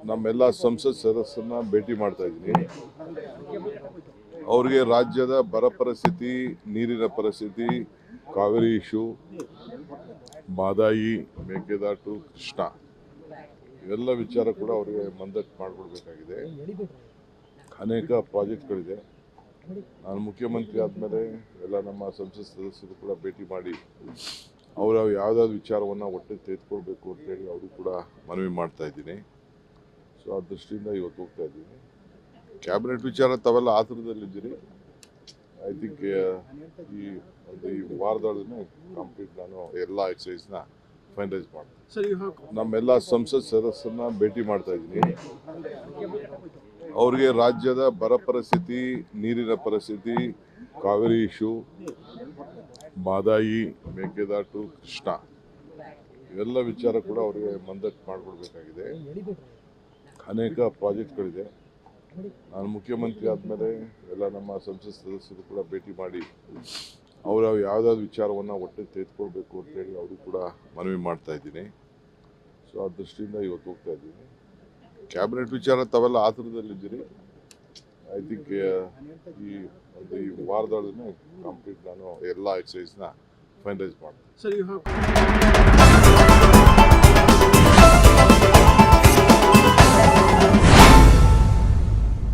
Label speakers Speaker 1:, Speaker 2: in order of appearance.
Speaker 1: ನಮ್ಮೆಲ್ಲ ಸಂಸತ್ ಸದಸ್ಯರನ್ನ ಭೇಟಿ ಮಾಡ್ತಾ ಇದ್ದೀನಿ. ಅವ್ರಿಗೆ ರಾಜ್ಯದ ಬರ ಪರಿಸ್ಥಿತಿ, ನೀರಿನ ಪರಿಸ್ಥಿತಿ, ಕಾವೇರಿ ಇಶ್ಯೂ, ಮಾದಾಯಿ, ಮೇಕೆದಾಟು, ಕೃಷ್ಣ ಇವೆಲ್ಲ ವಿಚಾರ ಕೂಡ ಅವರಿಗೆ ಮಂದಟ್ಟು ಮಾಡಿಕೊಡ್ಬೇಕಾಗಿದೆ. ಅನೇಕ ಪ್ರಾಜೆಕ್ಟ್ಗಳಿದೆ. ನಾನು ಮುಖ್ಯಮಂತ್ರಿ ಆದಮೇಲೆ ಎಲ್ಲ ನಮ್ಮ ಸಂಸತ್ ಸದಸ್ಯರು ಕೂಡ ಭೇಟಿ ಮಾಡಿ ಅವರು ಯಾವುದಾದ್ರು ವಿಚಾರವನ್ನು ಒಟ್ಟಿಗೆ ತೆಗೆದುಕೊಳ್ಬೇಕು ಅಂತೇಳಿ ಅವರು ಕೂಡ ಮನವಿ ಮಾಡ್ತಾ ಇದ್ದೀನಿ. ಸೊ ಆ ದೃಷ್ಟಿಯಿಂದ ಇವತ್ತು ಹೋಗ್ತಾ ಇದ್ದೀನಿ. ಕ್ಯಾಬಿನೆಟ್ ವಿಚಾರ ತಾವೆಲ್ಲ ಆತುರದಲ್ಲಿದ್ದೀರಿ. ಐ ಥಿಂಕ್ ಈ ವಾರದೊಳಗೆ ಕಂಪ್ಲೀಟ್ ನಾನು ಎಲ್ಲ ಎಕ್ಸಸೈಸ್ನ ಫೈನಲೈಸ್ ಮಾಡ್ತೀನಿ. ನಮ್ಮೆಲ್ಲ ಸಂಸತ್ ಸದಸ್ಯರನ್ನ ಭೇಟಿ ಮಾಡ್ತಾ ಇದ್ದೀನಿ. ಅವ್ರಿಗೆ ರಾಜ್ಯದ ಬರ ಪರಿಸ್ಥಿತಿ, ನೀರಿನ ಪರಿಸ್ಥಿತಿ, ಕಾವೇರಿ ಇಶ್ಯೂ, ಮಾದಾಯಿ, ಮೇಕೆದಾಟು, ಕೃಷ್ಣ ಇವೆಲ್ಲ ವಿಚಾರ ಕೂಡ ಅವರಿಗೆ ಮಂದಟ್ಟು ಮಾಡಿಕೊಡ್ಬೇಕಾಗಿದೆ. ಅನೇಕ ಪ್ರಾಜೆಕ್ಟ್ಗಳಿದೆ. ನಾನು ಮುಖ್ಯಮಂತ್ರಿ ಆದಮೇಲೆ ಎಲ್ಲ ನಮ್ಮ ಸಂಸತ್ ಸದಸ್ಯರು ಕೂಡ ಭೇಟಿ ಮಾಡಿ ಅವರು ಯಾವುದಾದ್ರು ವಿಚಾರವನ್ನು ಒಟ್ಟಿಗೆ ತೆಗೆದುಕೊಳ್ಬೇಕು ಅಂತೇಳಿ ಅವರು ಕೂಡ ಮನವಿ ಮಾಡ್ತಾ ಇದ್ದೀನಿ. ಸೊ ಆ ದೃಷ್ಟಿಯಿಂದ ಇವತ್ತು ಹೋಗ್ತಾ ಇದ್ದೀನಿ. ಕ್ಯಾಬಿನೆಟ್ ವಿಚಾರ ತಾವೆಲ್ಲ ಆತುರದಲ್ಲಿದ್ದೀರಿ. ಐ ಥಿಂಕ್ ಈ ವಾರದೊಳಗೆ ಕಂಪ್ಲೀಟ್ ನಾನು ಎಲ್ಲ ಎಕ್ಸಸೈಸ್ನ ಫೈನಲೈಸ್ ಮಾಡ್ತೀನಿ.